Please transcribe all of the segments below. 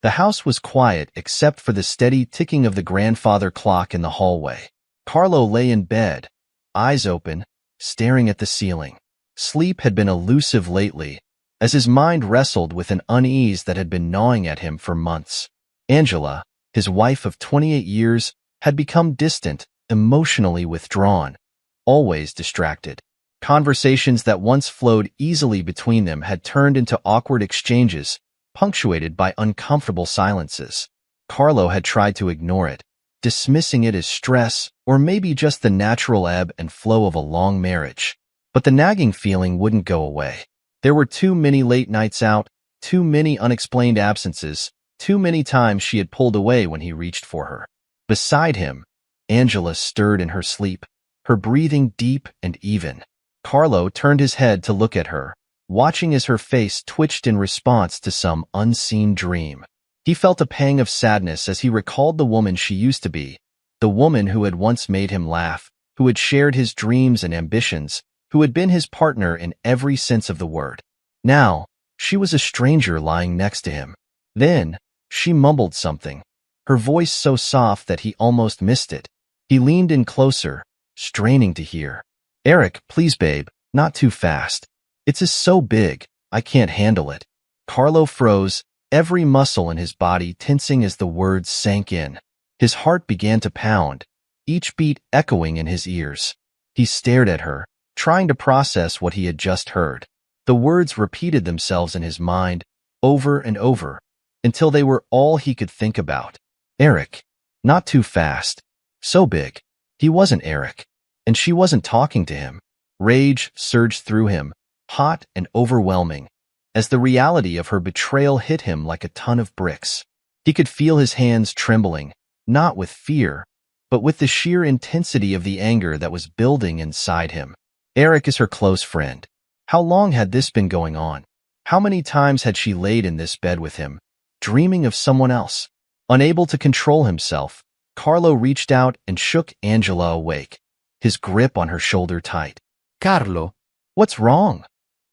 The house was quiet except for the steady ticking of the grandfather clock in the hallway. Carlo lay in bed, eyes open, staring at the ceiling. Sleep had been elusive lately, as his mind wrestled with an unease that had been gnawing at him for months. Angela, his wife of 28 years, had become distant, emotionally withdrawn, always distracted. Conversations that once flowed easily between them had turned into awkward exchanges, punctuated by uncomfortable silences. Carlo had tried to ignore it, dismissing it as stress or maybe just the natural ebb and flow of a long marriage. But the nagging feeling wouldn't go away. There were too many late nights out, too many unexplained absences, too many times she had pulled away when he reached for her. Beside him, Angela stirred in her sleep, her breathing deep and even. Carlo turned his head to look at her, watching as her face twitched in response to some unseen dream. He felt a pang of sadness as he recalled the woman she used to be, the woman who had once made him laugh, who had shared his dreams and ambitions, who had been his partner in every sense of the word. Now, she was a stranger lying next to him. Then, she mumbled something, her voice so soft that he almost missed it. He leaned in closer, straining to hear. "Eric, please babe, not too fast. It's so big, I can't handle it." Carlo froze, every muscle in his body tensing as the words sank in. His heart began to pound, each beat echoing in his ears. He stared at her, trying to process what he had just heard. The words repeated themselves in his mind, over and over, until they were all he could think about. Eric. Not too fast. So big. He wasn't Eric. And she wasn't talking to him. Rage surged through him, hot and overwhelming, as the reality of her betrayal hit him like a ton of bricks. He could feel his hands trembling, not with fear, but with the sheer intensity of the anger that was building inside him. Eric is her close friend. How long had this been going on? How many times had she laid in this bed with him, dreaming of someone else? Unable to control himself, Carlo reached out and shook Angela awake, his grip on her shoulder tight. Carlo. "What's wrong?"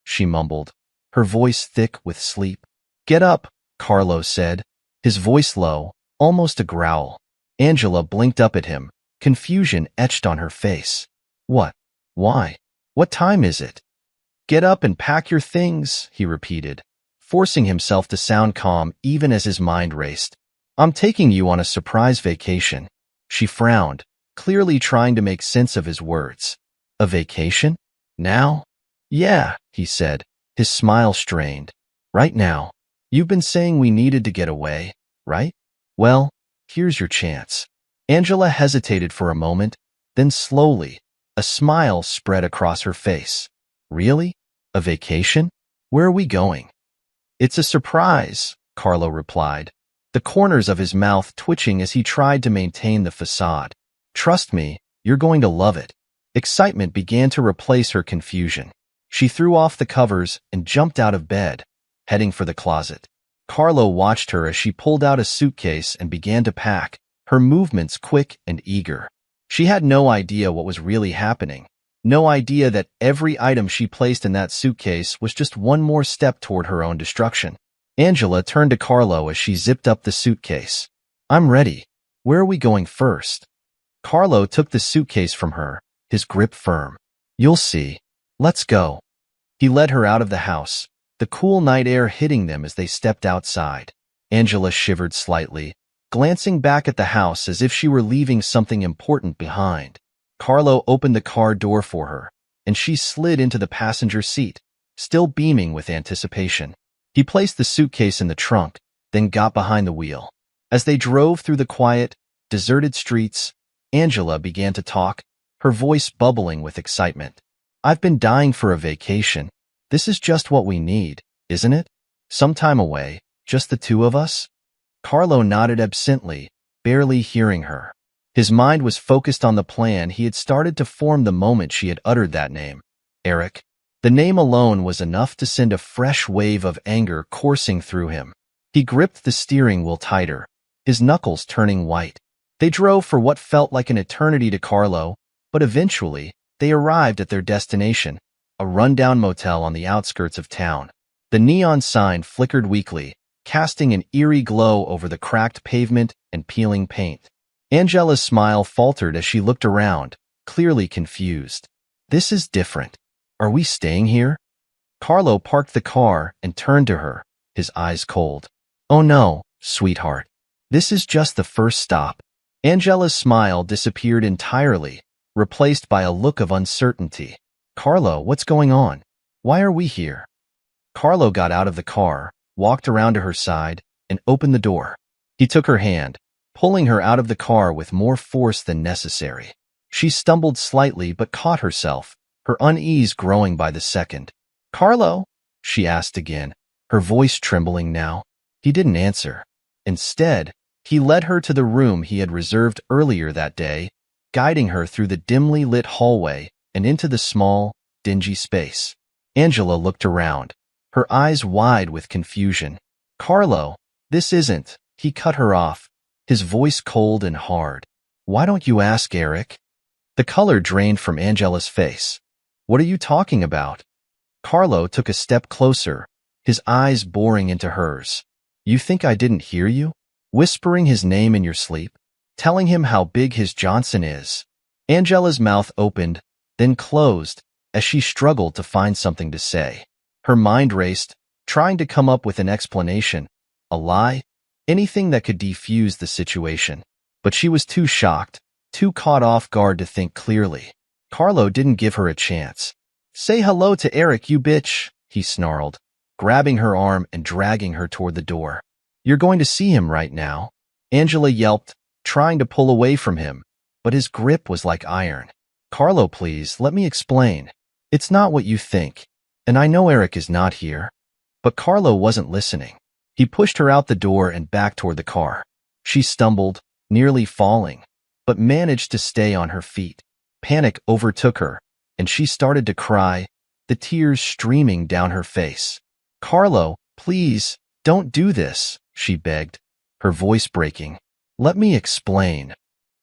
she mumbled, her voice thick with sleep. "Get up," Carlo said, his voice low, almost a growl. Angela blinked up at him, confusion etched on her face. "What? Why? What time is it?" "Get up and pack your things," he repeated, forcing himself to sound calm even as his mind raced. "I'm taking you on a surprise vacation." She frowned, clearly trying to make sense of his words. "A vacation? Now?" "Yeah," he said, his smile strained. "Right now. You've been saying we needed to get away, right? Well, here's your chance." Angela hesitated for a moment, then slowly, a smile spread across her face. "Really? A vacation? Where are we going?" "It's a surprise," Carlo replied, the corners of his mouth twitching as he tried to maintain the facade. "Trust me, you're going to love it." Excitement began to replace her confusion. She threw off the covers and jumped out of bed, heading for the closet. Carlo watched her as she pulled out a suitcase and began to pack, her movements quick and eager. She had no idea what was really happening, no idea that every item she placed in that suitcase was just one more step toward her own destruction. Angela turned to Carlo as she zipped up the suitcase. "I'm ready. Where are we going first?" Carlo took the suitcase from her, his grip firm. "You'll see. Let's go." He led her out of the house, the cool night air hitting them as they stepped outside. Angela shivered slightly, glancing back at the house as if she were leaving something important behind. Carlo opened the car door for her, and she slid into the passenger seat, still beaming with anticipation. He placed the suitcase in the trunk, then got behind the wheel. As they drove through the quiet, deserted streets, Angela began to talk, her voice bubbling with excitement. "I've been dying for a vacation. This is just what we need, isn't it? Some time away, just the two of us?" Carlo nodded absently, barely hearing her. His mind was focused on the plan he had started to form the moment she had uttered that name, Eric. The name alone was enough to send a fresh wave of anger coursing through him. He gripped the steering wheel tighter, his knuckles turning white. They drove for what felt like an eternity to Carlo, but eventually, they arrived at their destination, a rundown motel on the outskirts of town. The neon sign flickered weakly, casting an eerie glow over the cracked pavement and peeling paint. Angela's smile faltered as she looked around, clearly confused. This is different. Are we staying here? Carlo parked the car and turned to her, his eyes cold. Oh no, sweetheart. This is just the first stop. Angela's smile disappeared entirely, replaced by a look of uncertainty. Carlo, what's going on? Why are we here? Carlo got out of the car, walked around to her side, and opened the door. He took her hand, pulling her out of the car with more force than necessary. She stumbled slightly but caught herself, her unease growing by the second. Carlo? She asked again, her voice trembling now. He didn't answer. Instead, he led her to the room he had reserved earlier that day, guiding her through the dimly lit hallway and into the small, dingy space. Angela looked around, her eyes wide with confusion. Carlo, this isn't. He cut her off, his voice cold and hard. Why don't you ask Eric? The color drained from Angela's face. What are you talking about? Carlo took a step closer, his eyes boring into hers. You think I didn't hear you? Whispering his name in your sleep? Telling him how big his Johnson is? Angela's mouth opened, then closed, as she struggled to find something to say. Her mind raced, trying to come up with an explanation, a lie, anything that could defuse the situation. But she was too shocked, too caught off guard to think clearly. Carlo didn't give her a chance. Say hello to Eric, you bitch, he snarled, grabbing her arm and dragging her toward the door. You're going to see him right now. Angela yelped, trying to pull away from him, but his grip was like iron. Carlo, please, let me explain. It's not what you think. And I know Eric is not here. But Carlo wasn't listening. He pushed her out the door and back toward the car. She stumbled, nearly falling, but managed to stay on her feet. Panic overtook her, and she started to cry, the tears streaming down her face. Carlo, please, don't do this, she begged, her voice breaking. Let me explain.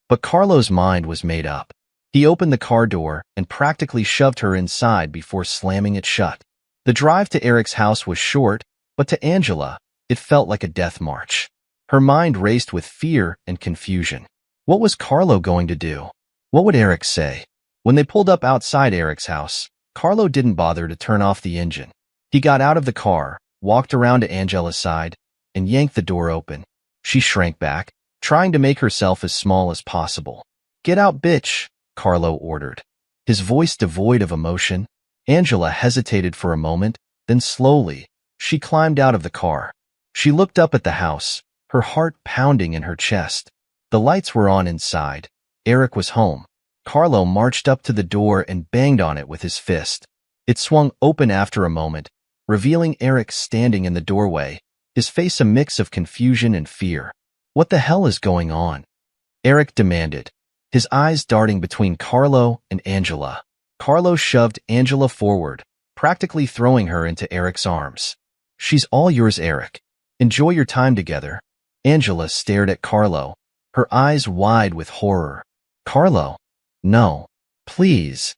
But Carlo's mind was made up. He opened the car door and practically shoved her inside before slamming it shut. The drive to Eric's house was short, but to Angela, it felt like a death march. Her mind raced with fear and confusion. What was Carlo going to do? What would Eric say? When they pulled up outside Eric's house, Carlo didn't bother to turn off the engine. He got out of the car, walked around to Angela's side, and yanked the door open. She shrank back, trying to make herself as small as possible. Get out, bitch, Carlo ordered, his voice devoid of emotion. Angela hesitated for a moment, then slowly, she climbed out of the car. She looked up at the house, her heart pounding in her chest. The lights were on inside. Eric was home. Carlo marched up to the door and banged on it with his fist. It swung open after a moment, revealing Eric standing in the doorway, his face a mix of confusion and fear. What the hell is going on? Eric demanded, his eyes darting between Carlo and Angela. Carlo shoved Angela forward, practically throwing her into Eric's arms. She's all yours, Eric. Enjoy your time together. Angela stared at Carlo, her eyes wide with horror. Carlo, no, please.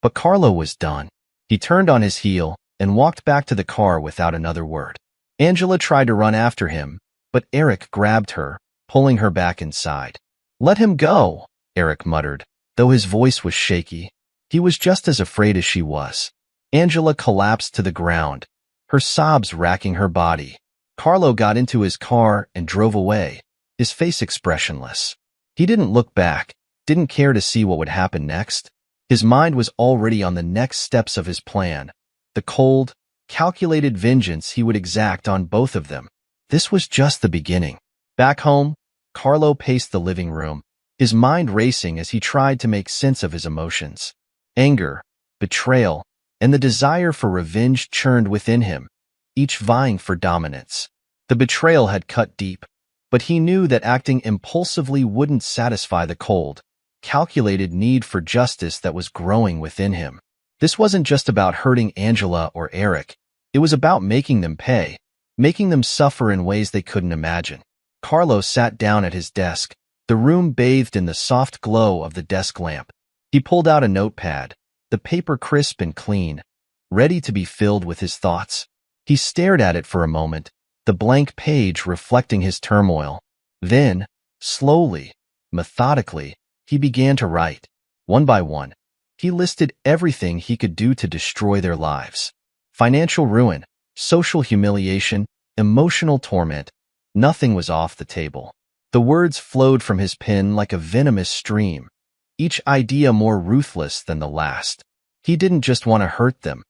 But Carlo was done. He turned on his heel and walked back to the car without another word. Angela tried to run after him, but Eric grabbed her, pulling her back inside. Let him go, Eric muttered, though his voice was shaky. He was just as afraid as she was. Angela collapsed to the ground, her sobs racking her body. Carlo got into his car and drove away, his face expressionless. He didn't look back, didn't care to see what would happen next. His mind was already on the next steps of his plan, the cold, calculated vengeance he would exact on both of them. This was just the beginning. Back home, Carlo paced the living room, his mind racing as he tried to make sense of his emotions. Anger, betrayal, and the desire for revenge churned within him, each vying for dominance. The betrayal had cut deep, but he knew that acting impulsively wouldn't satisfy the cold, calculated need for justice that was growing within him. This wasn't just about hurting Angela or Eric. It was about making them pay, making them suffer in ways they couldn't imagine. Carlo sat down at his desk, the room bathed in the soft glow of the desk lamp. He pulled out a notepad, the paper crisp and clean, ready to be filled with his thoughts. He stared at it for a moment, the blank page reflecting his turmoil. Then, slowly, methodically, he began to write. One by one, he listed everything he could do to destroy their lives. Financial ruin, social humiliation, emotional torment. Nothing was off the table. The words flowed from his pen like a venomous stream, each idea more ruthless than the last. He didn't just want to hurt them.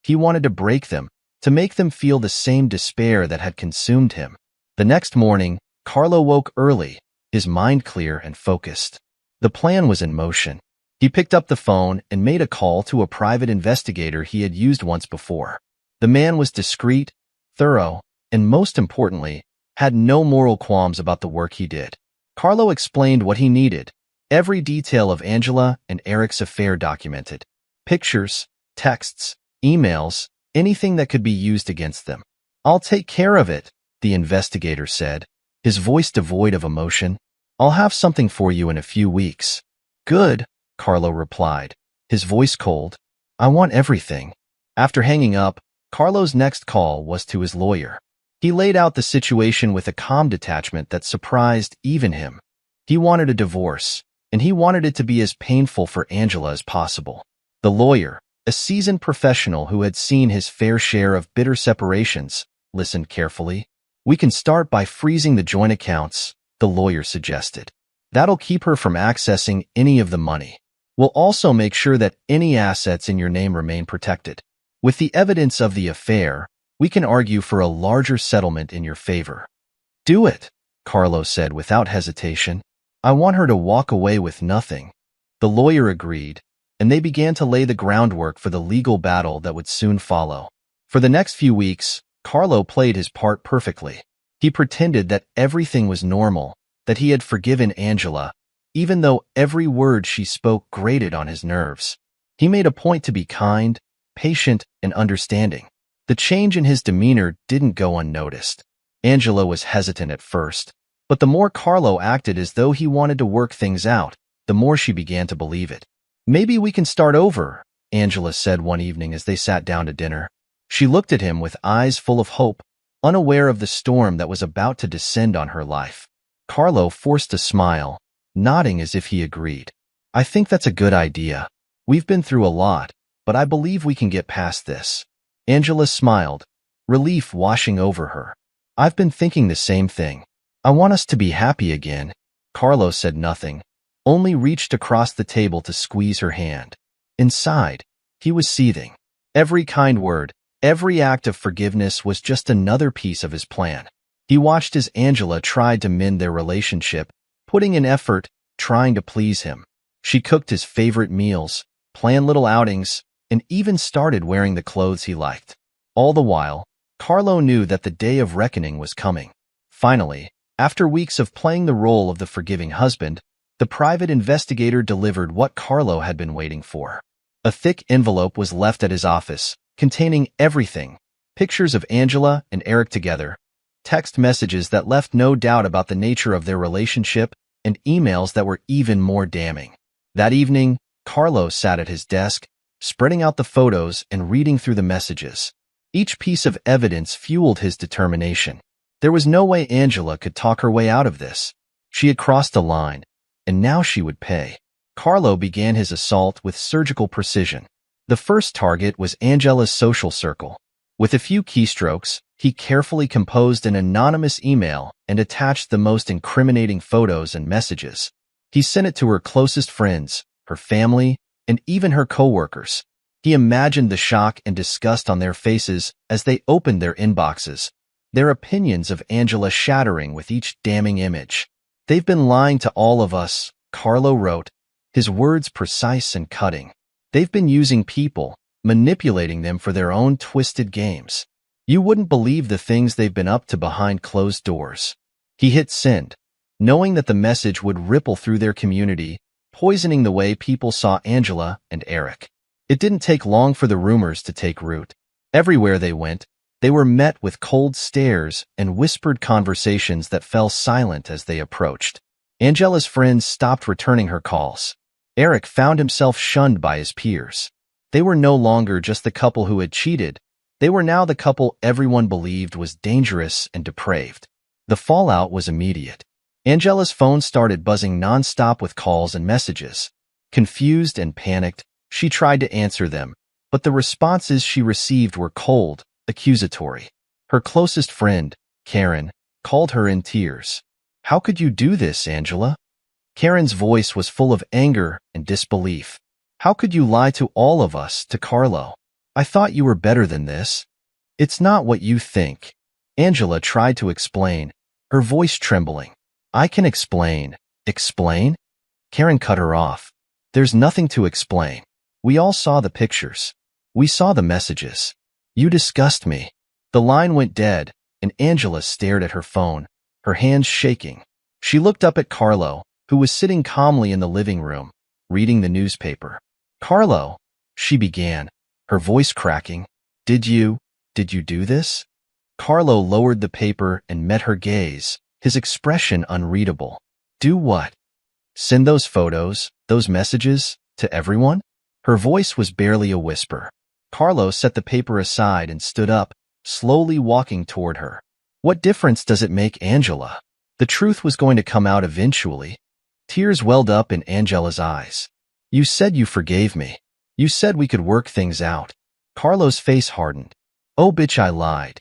He wanted to break them, to make them feel the same despair that had consumed him. The next morning, Carlo woke early, his mind clear and focused. The plan was in motion. He picked up the phone and made a call to a private investigator he had used once before. The man was discreet, thorough, and most importantly, had no moral qualms about the work he did. Carlo explained what he needed, every detail of Angela and Eric's affair documented. Pictures, texts, emails, anything that could be used against them. "I'll take care of it," the investigator said, his voice devoid of emotion. "I'll have something for you in a few weeks." "Good," Carlo replied, his voice cold. "I want everything." After hanging up, Carlo's next call was to his lawyer. He laid out the situation with a calm detachment that surprised even him. He wanted a divorce, and he wanted it to be as painful for Angela as possible. The lawyer, a seasoned professional who had seen his fair share of bitter separations, listened carefully. "We can start by freezing the joint accounts," the lawyer suggested. "That'll keep her from accessing any of the money. We'll also make sure that any assets in your name remain protected. With the evidence of the affair, we can argue for a larger settlement in your favor." "Do it," Carlo said without hesitation. "I want her to walk away with nothing." The lawyer agreed, and they began to lay the groundwork for the legal battle that would soon follow. For the next few weeks, Carlo played his part perfectly. He pretended that everything was normal, that he had forgiven Angela, even though every word she spoke grated on his nerves. He made a point to be kind, patient, and understanding. The change in his demeanor didn't go unnoticed. Angela was hesitant at first, but the more Carlo acted as though he wanted to work things out, the more she began to believe it. "Maybe we can start over," Angela said one evening as they sat down to dinner. She looked at him with eyes full of hope, unaware of the storm that was about to descend on her life. Carlo forced a smile, nodding as if he agreed. "I think that's a good idea. We've been through a lot, but I believe we can get past this." Angela smiled, relief washing over her. "I've been thinking the same thing. I want us to be happy again." Carlo said nothing, only reached across the table to squeeze her hand. Inside, he was seething. Every kind word, every act of forgiveness was just another piece of his plan. He watched as Angela tried to mend their relationship, putting in effort, trying to please him. She cooked his favorite meals, planned little outings, and even started wearing the clothes he liked. All the while, Carlo knew that the day of reckoning was coming. Finally, after weeks of playing the role of the forgiving husband, the private investigator delivered what Carlo had been waiting for. A thick envelope was left at his office, containing everything: pictures of Angela and Eric together, text messages that left no doubt about the nature of their relationship, and emails that were even more damning. That evening, Carlo sat at his desk, spreading out the photos and reading through the messages. Each piece of evidence fueled his determination. There was no way Angela could talk her way out of this. She had crossed a line, and now she would pay. Carlo began his assault with surgical precision. The first target was Angela's social circle. With a few keystrokes, he carefully composed an anonymous email and attached the most incriminating photos and messages. He sent it to her closest friends, her family, and even her coworkers. He imagined the shock and disgust on their faces as they opened their inboxes, their opinions of Angela shattering with each damning image. "They've been lying to all of us," Carlo wrote, his words precise and cutting. "They've been using people, manipulating them for their own twisted games. You wouldn't believe the things they've been up to behind closed doors." He hit send, knowing that the message would ripple through their community, poisoning the way people saw Angela and Eric. It didn't take long for the rumors to take root. Everywhere they went, they were met with cold stares and whispered conversations that fell silent as they approached. Angela's friends stopped returning her calls. Eric found himself shunned by his peers. They were no longer just the couple who had cheated. They were now the couple everyone believed was dangerous and depraved. The fallout was immediate. Angela's phone started buzzing nonstop with calls and messages. Confused and panicked, she tried to answer them, but the responses she received were cold, accusatory. Her closest friend, Karen, called her in tears. "How could you do this, Angela?" Karen's voice was full of anger and disbelief. "How could you lie to all of us, to Carlo? I thought you were better than this." "It's not what you think." Angela tried to explain, her voice trembling. "I can explain." "Explain?" Karen cut her off. "There's nothing to explain. We all saw the pictures. We saw the messages. You disgust me." The line went dead, and Angela stared at her phone, her hands shaking. She looked up at Carlo, who was sitting calmly in the living room, reading the newspaper. "Carlo," she began, her voice cracking, Did you do this?" Carlo lowered the paper and met her gaze, his expression unreadable. "Do what?" "Send those photos, those messages, to everyone?" Her voice was barely a whisper. Carlo set the paper aside and stood up, slowly walking toward her. "What difference does it make, Angela? The truth was going to come out eventually." Tears welled up in Angela's eyes. "You said you forgave me. You said we could work things out." Carlo's face hardened. "Oh, bitch, I lied."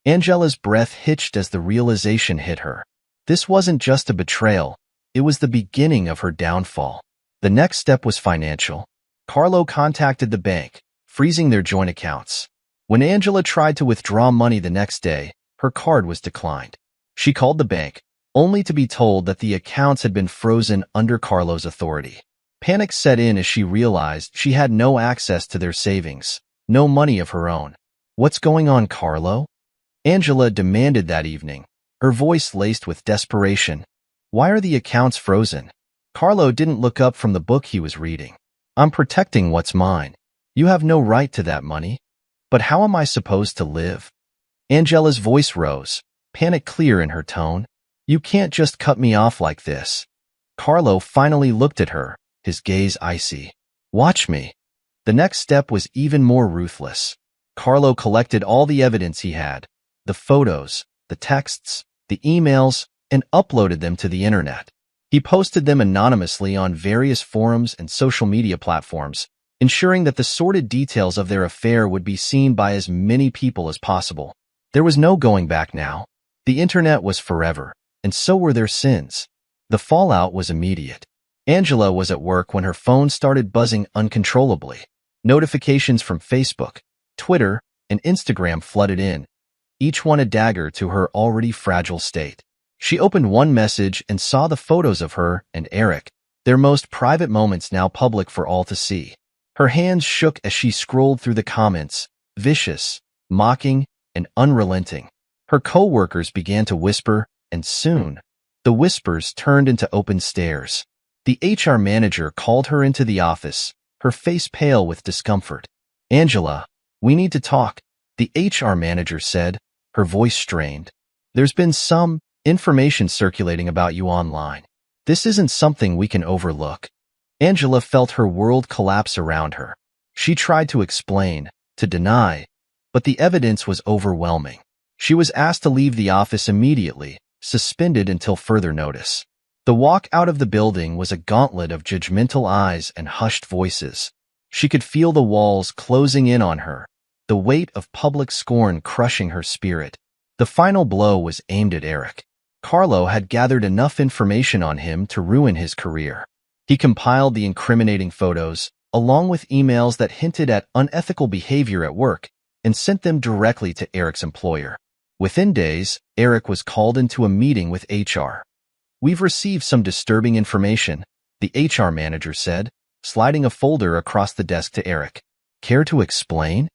Angela's breath hitched as the realization hit her. This wasn't just a betrayal. It was the beginning of her downfall. The next step was financial. Carlo contacted the bank, freezing their joint accounts. When Angela tried to withdraw money the next day, her card was declined. She called the bank, only to be told that the accounts had been frozen under Carlo's authority. Panic set in as she realized she had no access to their savings, no money of her own. "What's going on, Carlo?" Angela demanded that evening, her voice laced with desperation. "Why are the accounts frozen?" Carlo didn't look up from the book he was reading. "I'm protecting what's mine. You have no right to that money." "But how am I supposed to live?" Angela's voice rose, panic clear in her tone. "You can't just cut me off like this." Carlo finally looked at her, his gaze icy. "Watch me." The next step was even more ruthless. Carlo collected all the evidence he had, the photos, the texts, the emails, and uploaded them to the internet. He posted them anonymously on various forums and social media platforms, ensuring that the sordid details of their affair would be seen by as many people as possible. There was no going back now. The internet was forever, and so were their sins. The fallout was immediate. Angela was at work when her phone started buzzing uncontrollably. Notifications from Facebook, Twitter, and Instagram flooded in, each one a dagger to her already fragile state. She opened one message and saw the photos of her and Eric, their most private moments now public for all to see. Her hands shook as she scrolled through the comments, vicious, mocking, and unrelenting. Her co-workers began to whisper, and soon, the whispers turned into open stares. The HR manager called her into the office, her face pale with discomfort. "Angela, we need to talk," the HR manager said, her voice strained. "There's been some information circulating about you online. This isn't something we can overlook." Angela felt her world collapse around her. She tried to explain, to deny, but the evidence was overwhelming. She was asked to leave the office immediately, suspended until further notice. The walk out of the building was a gauntlet of judgmental eyes and hushed voices. She could feel the walls closing in on her, the weight of public scorn crushing her spirit. The final blow was aimed at Eric. Carlo had gathered enough information on him to ruin his career. He compiled the incriminating photos, along with emails that hinted at unethical behavior at work, and sent them directly to Eric's employer. Within days, Eric was called into a meeting with HR. "We've received some disturbing information," the HR manager said, sliding a folder across the desk to Eric. "Care to explain?"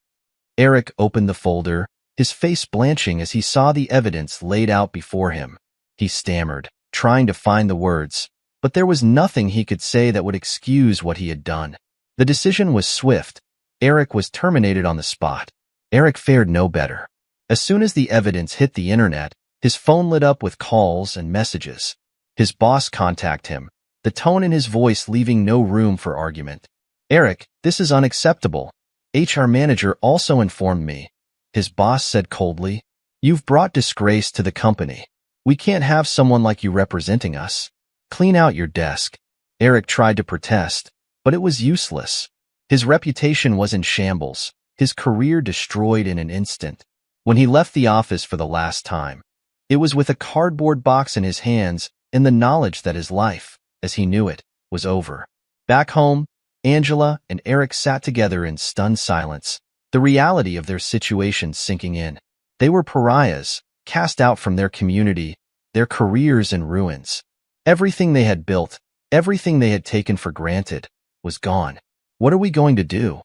Eric opened the folder, his face blanching as he saw the evidence laid out before him. He stammered, trying to find the words, but there was nothing he could say that would excuse what he had done. The decision was swift. Eric was terminated on the spot. Eric fared no better. As soon as the evidence hit the internet, his phone lit up with calls and messages. His boss contacted him, the tone in his voice leaving no room for argument. "Eric, this is unacceptable. HR manager also informed me. his boss said coldly. You've brought disgrace to the company. We can't have someone like you representing us. Clean out your desk. Eric tried to protest, but it was useless. His reputation was in shambles, his career destroyed in an instant. When he left the office for the last time, it was with a cardboard box in his hands and the knowledge that his life, as he knew it, was over. Back home, Angela and Eric sat together in stunned silence, the reality of their situation sinking in. They were pariahs, cast out from their community, their careers in ruins. Everything they had built, everything they had taken for granted, was gone. What are we going to do?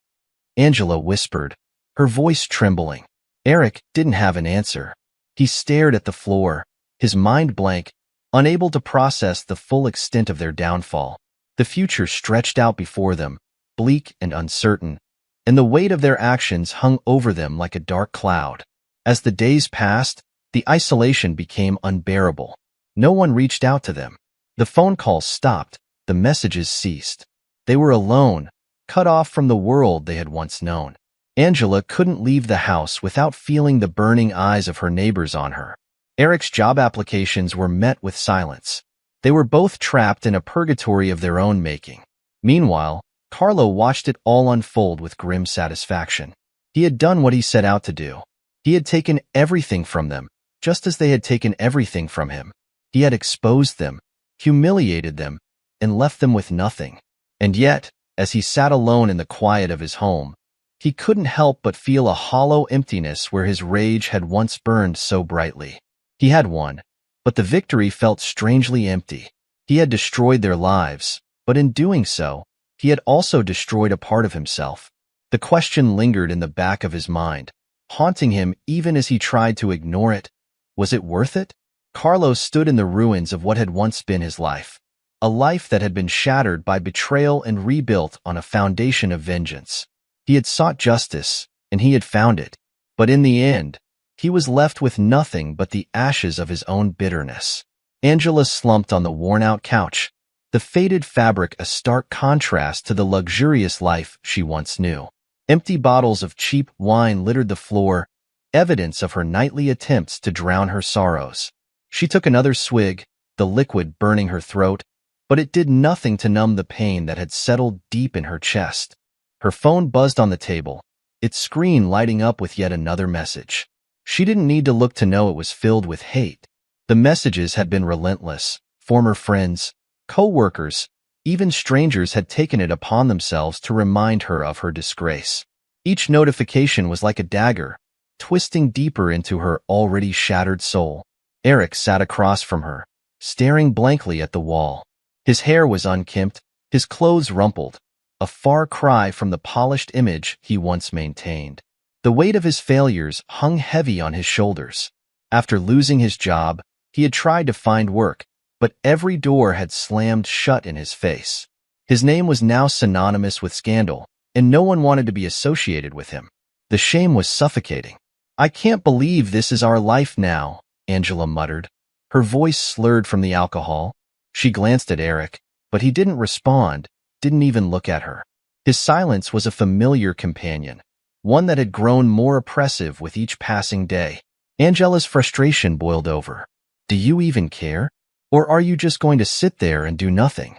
Angela whispered, her voice trembling. Eric didn't have an answer. He stared at the floor, his mind blank, unable to process the full extent of their downfall. The future stretched out before them, bleak and uncertain, and the weight of their actions hung over them like a dark cloud. As the days passed, the isolation became unbearable. No one reached out to them. The phone calls stopped, the messages ceased. They were alone, cut off from the world they had once known. Angela couldn't leave the house without feeling the burning eyes of her neighbors on her. Eric's job applications were met with silence. They were both trapped in a purgatory of their own making. Meanwhile, Carlo watched it all unfold with grim satisfaction. He had done what he set out to do. He had taken everything from them, just as they had taken everything from him. He had exposed them, humiliated them, and left them with nothing. And yet, as he sat alone in the quiet of his home, he couldn't help but feel a hollow emptiness where his rage had once burned so brightly. He had won, but the victory felt strangely empty. He had destroyed their lives, but in doing so, he had also destroyed a part of himself. The question lingered in the back of his mind, haunting him even as he tried to ignore it. Was it worth it? Carlos stood in the ruins of what had once been his life, a life that had been shattered by betrayal and rebuilt on a foundation of vengeance. He had sought justice, and he had found it, but in the end, he was left with nothing but the ashes of his own bitterness. Angela slumped on the worn-out couch, the faded fabric a stark contrast to the luxurious life she once knew. Empty bottles of cheap wine littered the floor, evidence of her nightly attempts to drown her sorrows. She took another swig, the liquid burning her throat, but it did nothing to numb the pain that had settled deep in her chest. Her phone buzzed on the table, its screen lighting up with yet another message. She didn't need to look to know it was filled with hate. The messages had been relentless. Former friends, co-workers, even strangers had taken it upon themselves to remind her of her disgrace. Each notification was like a dagger, twisting deeper into her already shattered soul. Eric sat across from her, staring blankly at the wall. His hair was unkempt, his clothes rumpled, a far cry from the polished image he once maintained. The weight of his failures hung heavy on his shoulders. After losing his job, he had tried to find work, but every door had slammed shut in his face. His name was now synonymous with scandal, and no one wanted to be associated with him. The shame was suffocating. "I can't believe this is our life now," Angela muttered. Her voice slurred from the alcohol. She glanced at Eric, but he didn't respond, didn't even look at her. His silence was a familiar companion, one that had grown more oppressive with each passing day. Angela's frustration boiled over. "Do you even care? Or are you just going to sit there and do nothing?"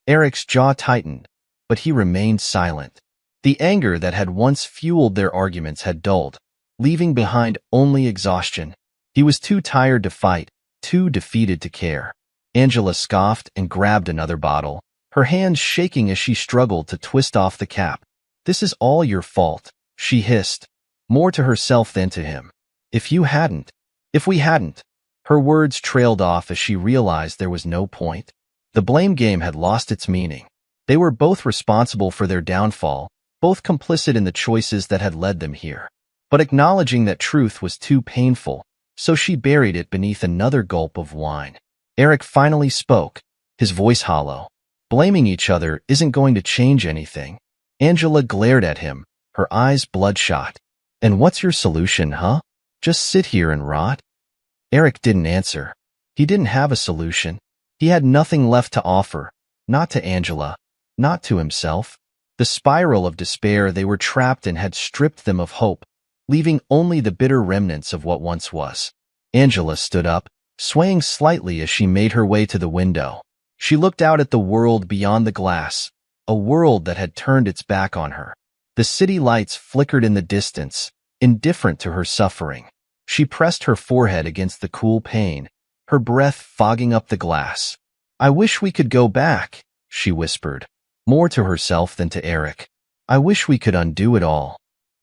Eric's jaw tightened, but he remained silent. The anger that had once fueled their arguments had dulled, leaving behind only exhaustion. He was too tired to fight, too defeated to care. Angela scoffed and grabbed another bottle, her hands shaking as she struggled to twist off the cap. "This is all your fault," she hissed, more to herself than to him. If we hadn't." Her words trailed off as she realized there was no point. The blame game had lost its meaning. They were both responsible for their downfall, both complicit in the choices that had led them here. But acknowledging that truth was too painful, so she buried it beneath another gulp of wine. Eric finally spoke, his voice hollow. "Blaming each other isn't going to change anything." Angela glared at him, her eyes bloodshot. "And what's your solution, huh? Just sit here and rot?" Eric didn't answer. He didn't have a solution. He had nothing left to offer, not to Angela, not to himself. The spiral of despair they were trapped in had stripped them of hope, leaving only the bitter remnants of what once was. Angela stood up, swaying slightly as she made her way to the window. She looked out at the world beyond the glass, a world that had turned its back on her. The city lights flickered in the distance, indifferent to her suffering. She pressed her forehead against the cool pane, her breath fogging up the glass. "I wish we could go back," she whispered, more to herself than to Eric. "I wish we could undo it all."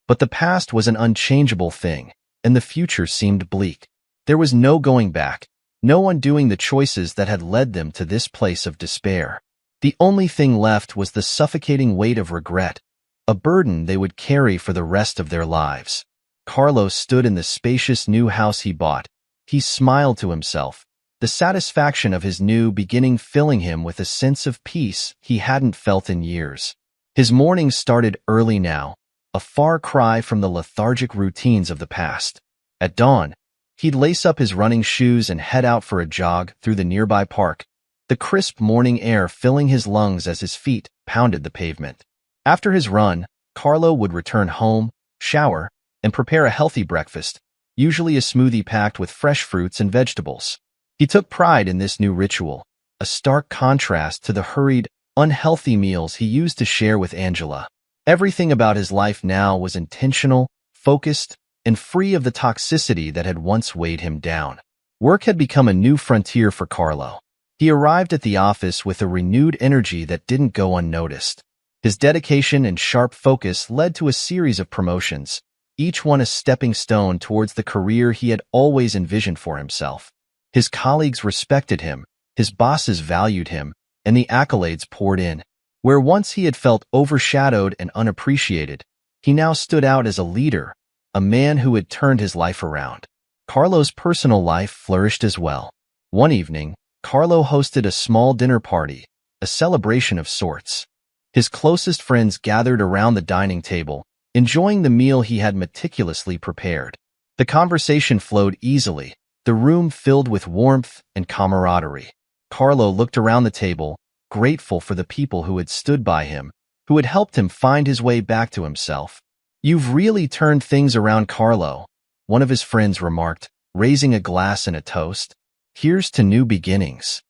But the past was an unchangeable thing, and the future seemed bleak. There was no going back, no undoing the choices that had led them to this place of despair. The only thing left was the suffocating weight of regret, a burden they would carry for the rest of their lives. Carlo stood in the spacious new house he bought. He smiled to himself, the satisfaction of his new beginning filling him with a sense of peace he hadn't felt in years. His mornings started early now, a far cry from the lethargic routines of the past. At dawn, he'd lace up his running shoes and head out for a jog through the nearby park, the crisp morning air filling his lungs as his feet pounded the pavement. After his run, Carlo would return home, shower, and prepare a healthy breakfast, usually a smoothie packed with fresh fruits and vegetables. He took pride in this new ritual, a stark contrast to the hurried, unhealthy meals he used to share with Angela. Everything about his life now was intentional, focused, and free of the toxicity that had once weighed him down. Work had become a new frontier for Carlo. He arrived at the office with a renewed energy that didn't go unnoticed. His dedication and sharp focus led to a series of promotions, each one a stepping stone towards the career he had always envisioned for himself. His colleagues respected him, his bosses valued him, and the accolades poured in. Where once he had felt overshadowed and unappreciated, he now stood out as a leader, a man who had turned his life around. Carlo's personal life flourished as well. One evening, Carlo hosted a small dinner party, a celebration of sorts. His closest friends gathered around the dining table, enjoying the meal he had meticulously prepared. The conversation flowed easily, the room filled with warmth and camaraderie. Carlo looked around the table, grateful for the people who had stood by him, who had helped him find his way back to himself. "You've really turned things around, Carlo," one of his friends remarked, raising a glass in a toast. "Here's to new beginnings."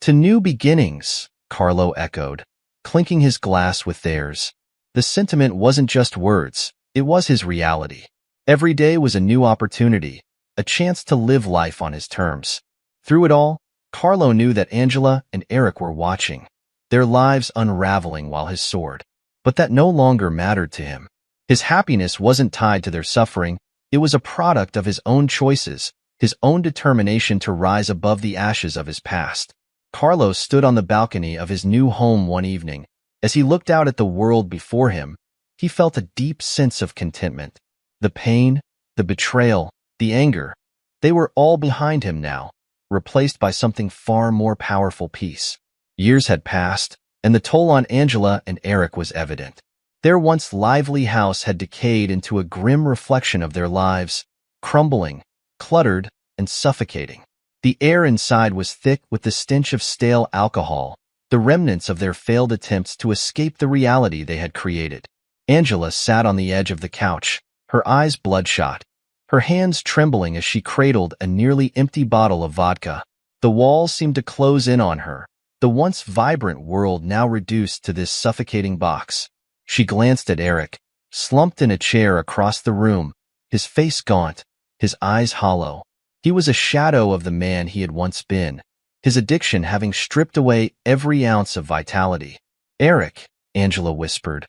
"To new beginnings," Carlo echoed, clinking his glass with theirs. The sentiment wasn't just words, it was his reality. Every day was a new opportunity, a chance to live life on his terms. Through it all, Carlo knew that Angela and Eric were watching, their lives unraveling while his soared. But that no longer mattered to him. His happiness wasn't tied to their suffering, it was a product of his own choices, his own determination to rise above the ashes of his past. Carlo stood on the balcony of his new home one evening. As he looked out at the world before him, he felt a deep sense of contentment. The pain, the betrayal, the anger, they were all behind him now, replaced by something far more powerful: peace. Years had passed, and the toll on Angela and Eric was evident. Their once lively house had decayed into a grim reflection of their lives, crumbling, cluttered, and suffocating. The air inside was thick with the stench of stale alcohol, the remnants of their failed attempts to escape the reality they had created. Angela sat on the edge of the couch, her eyes bloodshot, her hands trembling as she cradled a nearly empty bottle of vodka. The walls seemed to close in on her, the once vibrant world now reduced to this suffocating box. She glanced at Eric, slumped in a chair across the room, his face gaunt, his eyes hollow. He was a shadow of the man he had once been, his addiction having stripped away every ounce of vitality. "Eric," Angela whispered,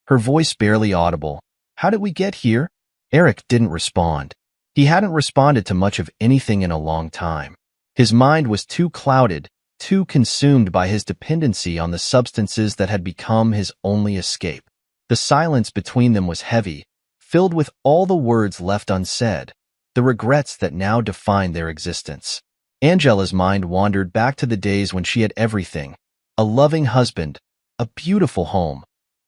her voice barely audible, "how did we get here?" Eric didn't respond. He hadn't responded to much of anything in a long time. His mind was too clouded, too consumed by his dependency on the substances that had become his only escape. The silence between them was heavy, filled with all the words left unsaid, the regrets that now defined their existence. Angela's mind wandered back to the days when she had everything: a loving husband, a beautiful home,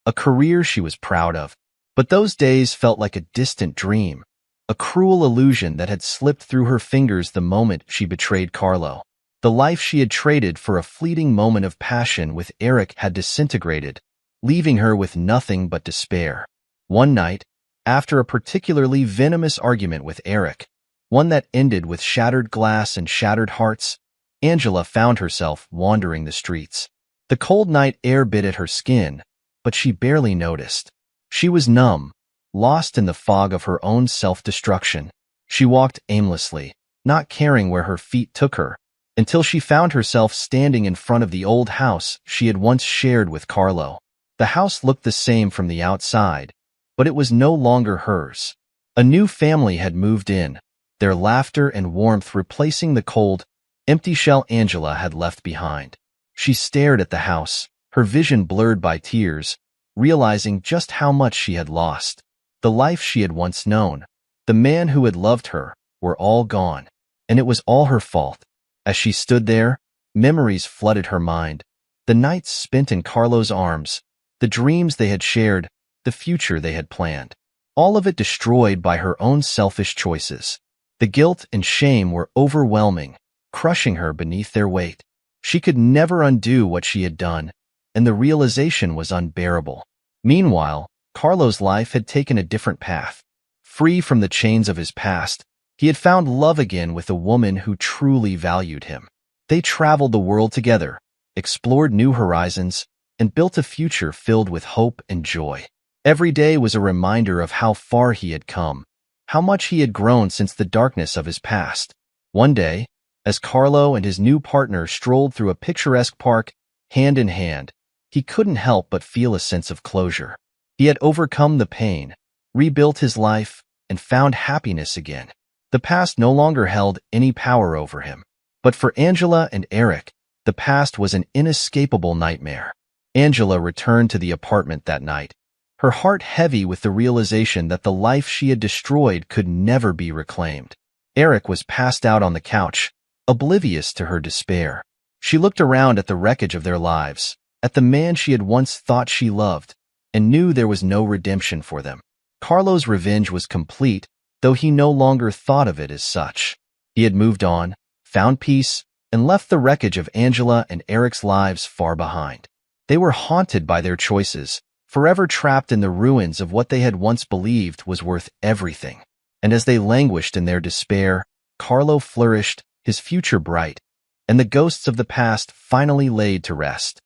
a career she was proud of. But those days felt like a distant dream, a cruel illusion that had slipped through her fingers the moment she betrayed Carlo. The life she had traded for a fleeting moment of passion with Eric had disintegrated, leaving her with nothing but despair. One night, After a particularly venomous argument with Eric, one that ended with shattered glass and shattered hearts, Angela found herself wandering the streets. The cold night air bit at her skin, but she barely noticed. She was numb, lost in the fog of her own self-destruction. She walked aimlessly, not caring where her feet took her, until she found herself standing in front of the old house she had once shared with Carlo. The house looked the same from the outside, but it was no longer hers. A new family had moved in, their laughter and warmth replacing the cold, empty shell Angela had left behind. She stared at the house, her vision blurred by tears, realizing just how much she had lost. The life she had once known, the man who had loved her, were all gone, and it was all her fault. As she stood there, memories flooded her mind. The nights spent in Carlo's arms, the dreams they had shared, the future they had planned. All of it destroyed by her own selfish choices. The guilt and shame were overwhelming, crushing her beneath their weight. She could never undo what she had done, and the realization was unbearable. Meanwhile, Carlo's life had taken a different path. Free from the chains of his past, he had found love again with a woman who truly valued him. They traveled the world together, explored new horizons, and built a future filled with hope and joy. Every day was a reminder of how far he had come, how much he had grown since the darkness of his past. One day, as Carlo and his new partner strolled through a picturesque park, hand in hand, he couldn't help but feel a sense of closure. He had overcome the pain, rebuilt his life, and found happiness again. The past no longer held any power over him. But for Angela and Eric, the past was an inescapable nightmare. Angela returned to the apartment that night, her heart heavy with the realization that the life she had destroyed could never be reclaimed. Eric was passed out on the couch, oblivious to her despair. She looked around at the wreckage of their lives, at the man she had once thought she loved, and knew there was no redemption for them. Carlo's revenge was complete, though he no longer thought of it as such. He had moved on, found peace, and left the wreckage of Angela and Eric's lives far behind. They were haunted by their choices, forever trapped in the ruins of what they had once believed was worth everything. And as they languished in their despair, Carlo flourished, his future bright, and the ghosts of the past finally laid to rest.